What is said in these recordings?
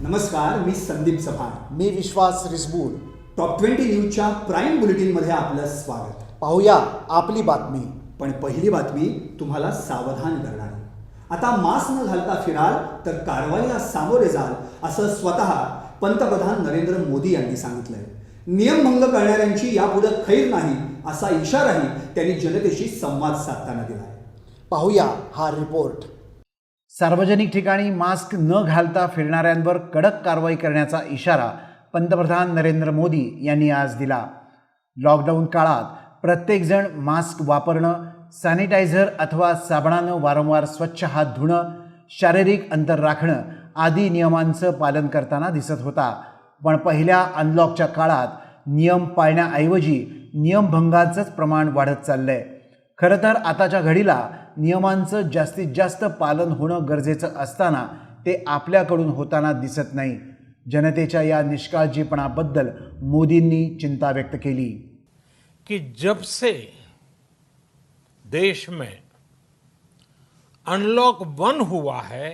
नमस्कार, मी संदीप चव्हाण. मी विश्वास रिसबूड. टॉप 20 न्यूजच्या प्राईम बुलेटिनमध्ये आपलं स्वागत. पाहूया आपली बातमी. पण पहिली बातमी तुम्हाला सावधान करणारी. आता मास्क न घालता फिराल तर कारवाईला सामोरे जाल, असं स्वतः पंतप्रधान नरेंद्र मोदी यांनी सांगितलंय. नियमभंग करणाऱ्यांची यापुढे खैर नाही, असा इशाराही त्यांनी जनतेशी संवाद साधताना दिलाय. पाहूया हा रिपोर्ट. सार्वजनिक ठिकाणी मास्क न घालता फिरणाऱ्यांवर कडक कारवाई करण्याचा इशारा पंतप्रधान नरेंद्र मोदी यांनी आज दिला. लॉकडाऊन काळात प्रत्येकजण मास्क वापरणं, सॅनिटायझर अथवा साबणानं वारंवार स्वच्छ हात धुणं, शारीरिक अंतर राखणं आदी नियमांचं पालन करताना दिसत होता. पण पहिल्या अनलॉकच्या काळात नियम पाळण्याऐवजी नियमभंगाचंच प्रमाण वाढत चाललंय. खरं तर आताच्या घडीला नियमांचं जास्तीत जास्त पालन होणं गरजेचं असताना ते आपल्याकडून होताना दिसत नाही. जनतेच्या या निष्काळजीपणाबद्दल मोदींनी चिंता व्यक्त केली. कि जब से देश में अनलॉक 1 हुआ है,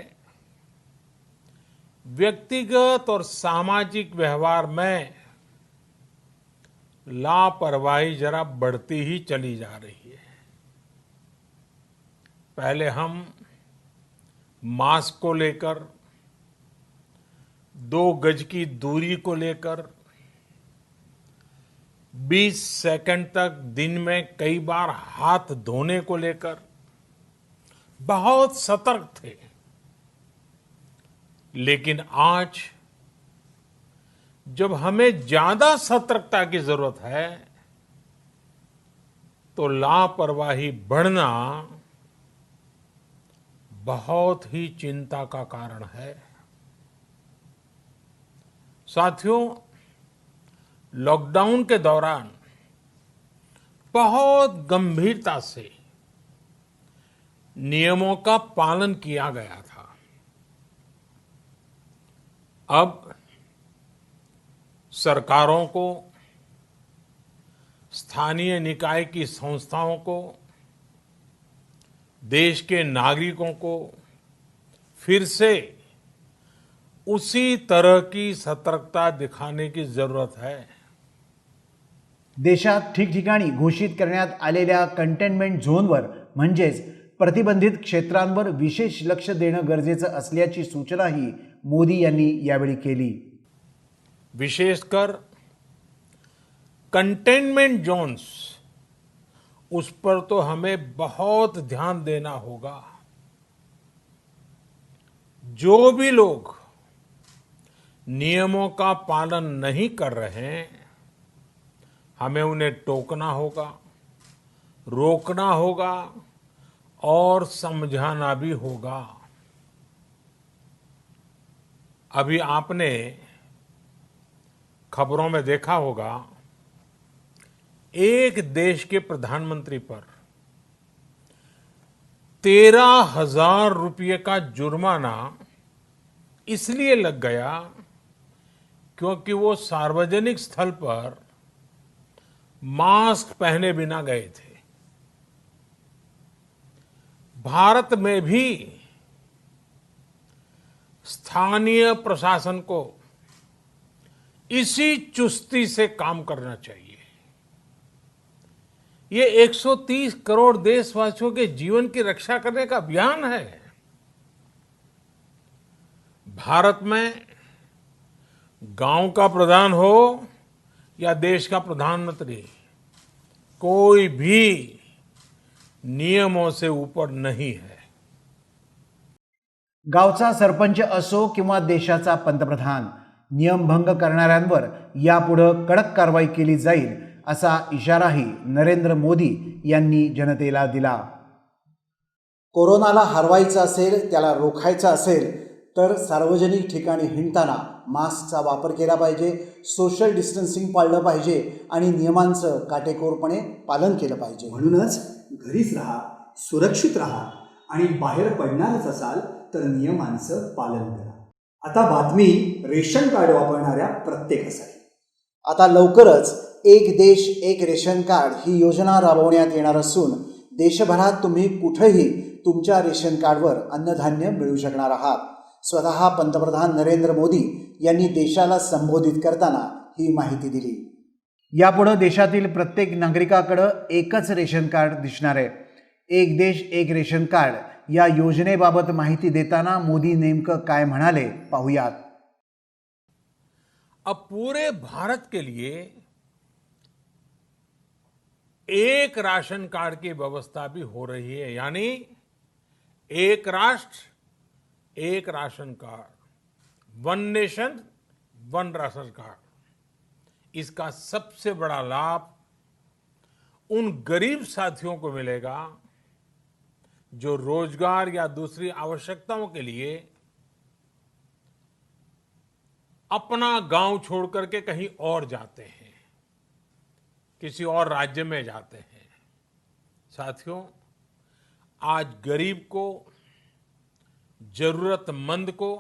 व्यक्तिगत और सामाजिक व्यवहार में लापरवाही जरा बढ़ती ही चली जा रही है. पहले हम मास्क को लेकर, 2 गज की दूरी को लेकर 20 सेकंड तक दिन में कई बार हाथ धोने को लेकर बहुत सतर्क थे. लेकिन आज जब हमें ज्यादा सतर्कता की जरूरत है, तो लापरवाही बढ़ना बहुत ही चिंता का कारण है. साथियों, लॉकडाउन के दौरान बहुत गंभीरता से नियमों का पालन किया गया था. अब सरकारों को, स्थानीय निकाय की संस्थाओं को, देश के नागरिकों को फिर से उसी तरह की सतर्कता दिखाने की जरूरत है. देशात ठिकठिकाणी घोषित करण्यात आलेल्या कंटेनमेंट झोनवर म्हणजेच प्रतिबंधित क्षेत्रांवर विशेष लक्ष देणं गरजेचं असल्याची सूचनाही मोदी यांनी यावेळी केली. विशेषकर कंटेनमेंट जोन्स, उस पर तो हमें बहुत ध्यान देना होगा. जो भी लोग नियमों का पालन नहीं कर रहे हैं, हमें उन्हें टोकना होगा, रोकना होगा और समझाना भी होगा. अभी आपने खबरों में देखा होगा, एक देश के प्रधानमंत्री पर 13,000 रुपये का जुर्माना इसलिए लग गया क्योंकि वो सार्वजनिक स्थल पर मास्क पहने बिना गए थे. भारत में भी स्थानीय प्रशासन को इसी चुस्ती से काम करना चाहिए. ये 130 करोड़ देशवासियों के जीवन की रक्षा करने का अभियान है. भारत में गांव का प्रधान हो या देश का प्रधानमंत्री, कोई भी नियमों से ऊपर नहीं है. गावचा सरपंच असो किंवा देशाचा पंतप्रधान, नियमभंग करणाऱ्यांवर यापुढे कडक कारवाई केली जाईल, असा इशाराही नरेंद्र मोदी यांनी जनतेला दिला. कोरोनाला हरवायचं असेल, त्याला रोखायचं असेल तर सार्वजनिक ठिकाणी हिंडताना मास्कचा वापर केला पाहिजे, सोशल डिस्टन्सिंग पाळलं पाहिजे आणि नियमांचं काटेकोरपणे पालन केलं पाहिजे. म्हणूनच घरीच राहा, सुरक्षित राहा आणि बाहेर पडणारच असाल तर नियमांचं पालन करा. आता बातमी रेशन कार्ड वापरणाऱ्या प्रत्येकासाठी. आता लवकरच एक देश एक रेशन कार्ड ही योजना राबवण्यात येणार असून देशभरात तुम्ही कुठेही तुमच्या रेशन कार्डवर अन्नधान्य मिळवू शकणार आहात. स्वतः पंतप्रधान नरेंद्र मोदी यांनी देशाला संबोधित करताना ही माहिती दिली. यापुढं देशातील प्रत्येक नागरिकाकडं एकच रेशन कार्ड दिसणार आहे. एक देश एक रेशन कार्ड या योजनेबाबत माहिती देताना मोदी नेमकं काय म्हणाले पाहूयात. अब पूरे भारत के लिए एक राशन कार्ड की व्यवस्था भी हो रही है, यानी एक राष्ट्र एक ration card, one nation one ration card. इसका सबसे बड़ा लाभ उन गरीब साथियों को मिलेगा जो रोजगार या दूसरी आवश्यकताओं के लिए अपना गांव छोड़ करके कहीं और जाते हैं, किसी और राज्य में जाते हैं. साथियों, आज गरीब को, जरूरतमंद को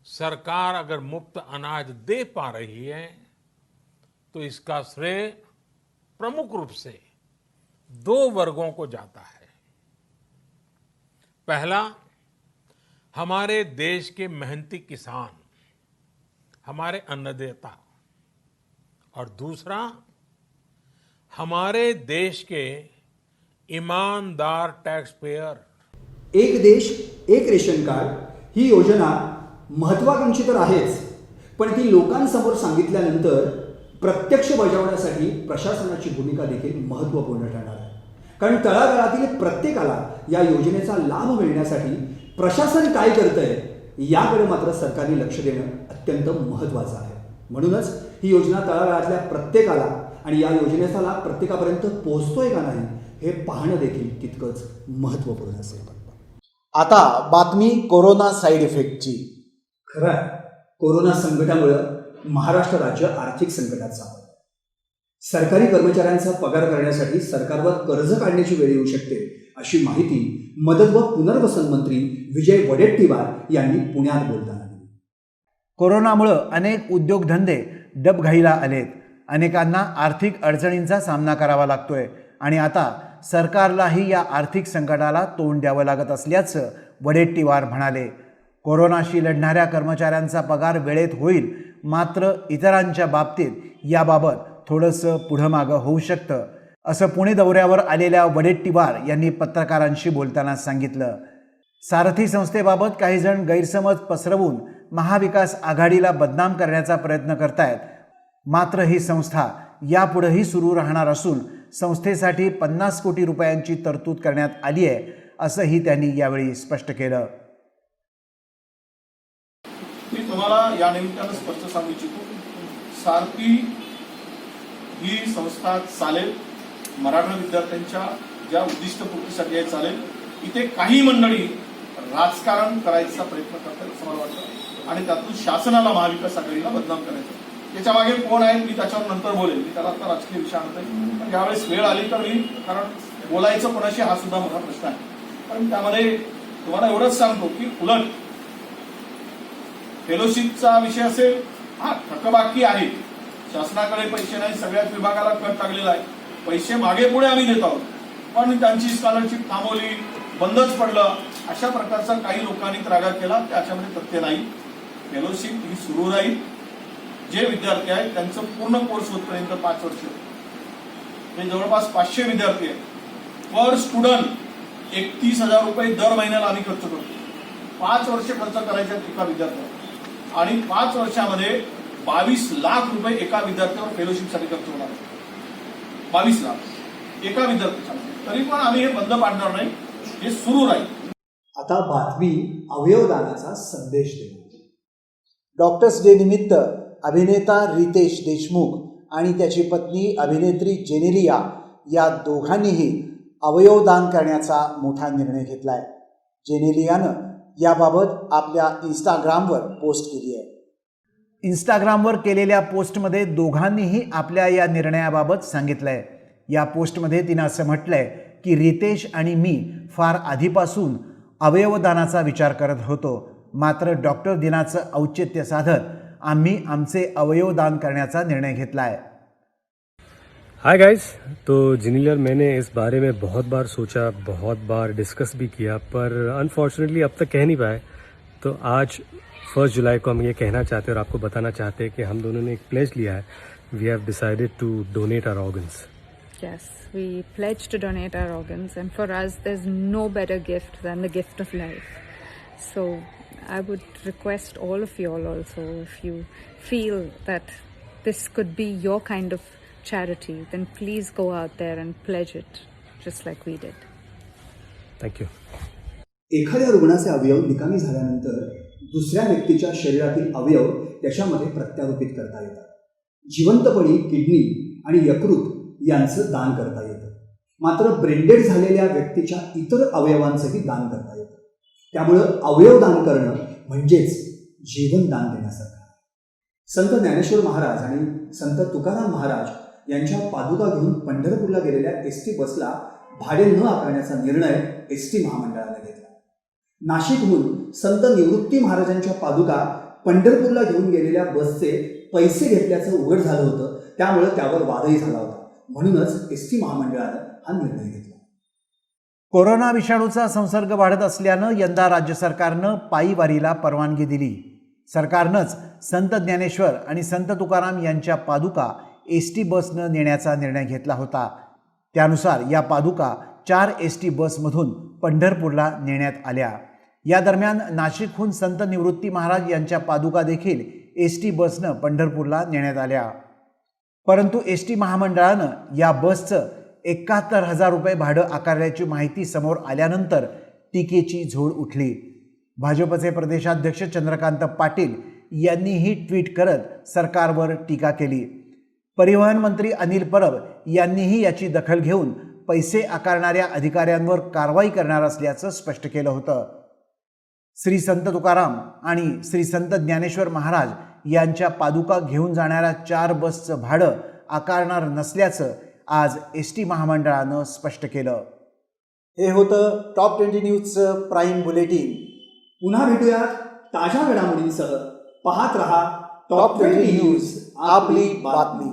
सरकार अगर मुफ्त अनाज दे पा रही है तो इसका श्रेय प्रमुख रूप से दो वर्गों को जाता है. पहला, हमारे देश के मेहनती किसान, हमारे अन्नदाता, और दूसरा हमारे देश के ईमानदार टैक्स पेयर. एक देश एक रेशन कार्ड ही योजना महत्वाकांक्षी तर आहेच, पण ती लोकांसमोर सांगितल्यानंतर प्रत्यक्ष बजावण्यासाठी प्रशासनाची भूमिका देखील महत्त्वपूर्ण ठरणार आहे. कारण तळागाळातील प्रत्येकाला या योजनेचा लाभ मिळण्यासाठी प्रशासन काय करतंय याकडे मात्र सरकारने लक्ष देणं अत्यंत महत्त्वाचं आहे. म्हणूनच ही योजना तळागाळातल्या प्रत्येकाला आणि या योजनेचा लाभ प्रत्येकापर्यंत पोहोचतोय का नाही हे पाहणं देखील तितकंच महत्त्वपूर्ण असेल. आता बातमी कोरोना साईड इफेक्टची. खरं आहे, कोरोना संकटामुळं महाराष्ट्र राज्य आर्थिक संकटात सापडलं. सरकारी कर्मचाऱ्यांचा पगार करण्यासाठी सरकारवर कर्ज काढण्याची वेळ येऊ शकते, अशी माहिती मदत व पुनर्वसन मंत्री विजय वडेट्टीवार यांनी पुण्यात बोलताना दिली. कोरोनामुळं अनेक उद्योगधंदे डबघाईला आलेत. अनेकांना आर्थिक अडचणींचा सामना करावा लागतोय आणि आता सरकारलाही या आर्थिक संकटाला तोंड द्यावं लागत असल्याचं वडेट्टीवार म्हणाले. कोरोनाशी लढणाऱ्या कर्मचाऱ्यांचा पगार वेळेत होईल, मात्र इतरांच्या बाबतीत याबाबत थोडंसं पुढं मागं होऊ शकतं, असं पुणे दौऱ्यावर आलेल्या वडेट्टीवार यांनी पत्रकारांशी बोलताना सांगितलं. सारथी संस्थेबाबत काही जण गैरसमज पसरवून महाविकास आघाडीला बदनाम करण्याचा प्रयत्न करतायत. मात्र ही संस्था यापुढेही सुरू राहणार असून संस्थेसाठी 50 कोटी रुपयांची तरतूद करण्यात आली आहे, असंही त्यांनी यावेळी स्पष्ट केलं. मी तुम्हाला या निमित्तानं स्पष्ट सांगू इच्छितो, सारथी ही संस्था चालेल, मराठा विद्यार्थ्यांच्या ज्या उद्दिष्टपूर्तीसाठी चालेल. इथे काही मंडळी राजकारण करायचा प्रयत्न करतात असं मला वाटतं आणि त्यातून शासनाला, महाविकास आघाडीला बदनाम करायचं. त्याच्या मागे कोण आहे मी त्याच्यावर नंतर बोलेल. मी त्याला आता राजकीय विषय आणतोय, पण यावेळेस वेळ आली तर मी, कारण बोलायचं कोणाशी हा सुद्धा मोठा प्रश्न आहे. पण त्यामध्ये तुम्हाला एवढंच सांगतो की उलट फेलोशिपचा विषय असेल, हा थकबाकी आहे, शासनाकडे पैसे नाही, सगळ्याच विभागाला कट टाकलेला आहे, पैसे मागे पुढे आम्ही देत आहोत, पण त्यांची स्कॉलरशिप थांबवली, बंदच पडलं, अशा प्रकारचा काही लोकांनी त्रागा केला, त्याच्यामध्ये तथ्य नाही. फेलोशिप ही सुरू राहील. जे विद्यार्थी आहेत त्यांचं पूर्ण कोर्स होतपर्यंत 5 वर्ष, म्हणजे जवळपास 500 विद्यार्थी आहेत. पर स्टुडंट 31,000 रुपये दर महिन्याला आम्ही खर्च करतो. 5 वर्ष खर्च करायचे एका विद्यार्थ्यावर आणि 5 वर्षामध्ये 22 लाख रुपये एका विद्यार्थ्यावर फेलोशिपसाठी खर्च होणार. 22 लाख एका विद्यार्थ्याच्या. तरी पण आम्ही हे बंद पाडणार नाही, हे सुरू राहील. आता बातमी अवयवदानाचा संदेश देऊ. डॉक्टर्स डे निमित्त अभिनेता रितेश देशमुख आणि त्याची पत्नी अभिनेत्री जेनेलिया या दोघांनीही अवयवदान करण्याचा मोठा निर्णय घेतलाय. जेनेलियानं याबाबत आपल्या इंस्टाग्रामवर पोस्ट केली आहे. इंस्टाग्रामवर केलेल्या पोस्टमध्ये दोघांनीही आपल्या या निर्णयाबाबत सांगितलंय. या पोस्टमध्ये तिनं असं म्हटलंय की रितेश आणि मी फार आधीपासून अवयवदानाचा विचार करत होतो, मात्र डॉक्टर दिनाचं औचित्य साधत आम्ही आमचे अवयवदान करण्याचा निर्णय घेतलाय. हाय गाइस, तो जिनिलिया और मैंने इस बारे में बहुत बार सोचा, बहुत बार डिस्कस भी किया, पर अनफॉर्चुनेटली अब तक कह नहीं पाए. तो आज 1 जुलाई को हम ये कहना चाहते हैं और आपको बताना चाहते हैं कि हम दोनों ने एक प्लेज लिया है. We have decided to donate our organs. Yes, we pledge to donate our organs, and for us, there's no better gift than the gift of life. So, I would request all of you all also, if you feel that this could be your kind of charity, then please go out there and pledge it, just like we did. Thank you. एखाद्या रुग्णाचे अवयव निकामी झाल्यानंतर दुसऱ्या व्यक्तीच्या शरीरातील अवयव त्याच्यामध्ये प्रत्यारोपित करता येतात. जिवंतपणी किडनी आणि यकृत यांचं दान करता येतं. मात्र ब्रेनडेड झालेल्या व्यक्तीच्या इतर अवयवांचंही दान करता येतं. त्यामुळं अवयव दान करणं म्हणजेच जीवन दान देण्यासारखं आहे. संत ज्ञानेश्वर महाराज आणि संत तुकाराम महाराज यांच्या पादुका घेऊन पंढरपूरला गेलेल्या एसटी बसला भाडे न आकारण्याचा निर्णय एसटी महामंडळाने घेतला. नाशिकहून संत निवृत्ती महाराजांच्या पादुका पंढरपूरला घेऊन गेलेल्या बसचे पैसे घेतल्याचं उघड झालं होतं. त्यामुळे त्यावर वादही झाला होता. म्हणूनच एसटी महामंडळानं हा निर्णय घेतला. कोरोना विषाणूचा संसर्ग वाढत असल्यानं यंदा राज्य सरकारनं पायी वारीला परवानगी दिली. सरकारनंच संत ज्ञानेश्वर आणि संत तुकाराम यांच्या पादुका एसटी बसनं नेण्याचा निर्णय घेतला होता. त्यानुसार या पादुका 4 एसटी बसमधून पंढरपूरला नेण्यात आल्या. या दरम्यान नाशिकहून संत निवृत्ती महाराज यांच्या पादुका देखील एसटी बसनं पंढरपूरला नेण्यात आल्या. परंतु एसटी महामंडळानं या बसचं 71,000 रुपये भाडं आकारल्याची माहिती समोर आल्यानंतर टीकेची झोड उठली. भाजपचे प्रदेशाध्यक्ष चंद्रकांत पाटील यांनीही ट्विट करत सरकारवर टीका केली. परिवहन मंत्री अनिल परब यांनीही याची दखल घेऊन पैसे आकारणाऱ्या अधिकाऱ्यांवर कारवाई करणार असल्याचं स्पष्ट केलं होतं. श्री संत तुकाराम आणि श्री संत ज्ञानेश्वर महाराज यांच्या पादुका घेऊन जाणाऱ्या 4 बसचं भाडं आकारणार नसल्याचं आज एसटी महामंडळानं स्पष्ट केलं. हे होतं टॉप 20 न्यूजचं प्राईम बुलेटिन. पुन्हा भेटूयात ताज्या घडामोडींसह. पाहत रहा टॉप 20 न्यूज, आपली बातमी.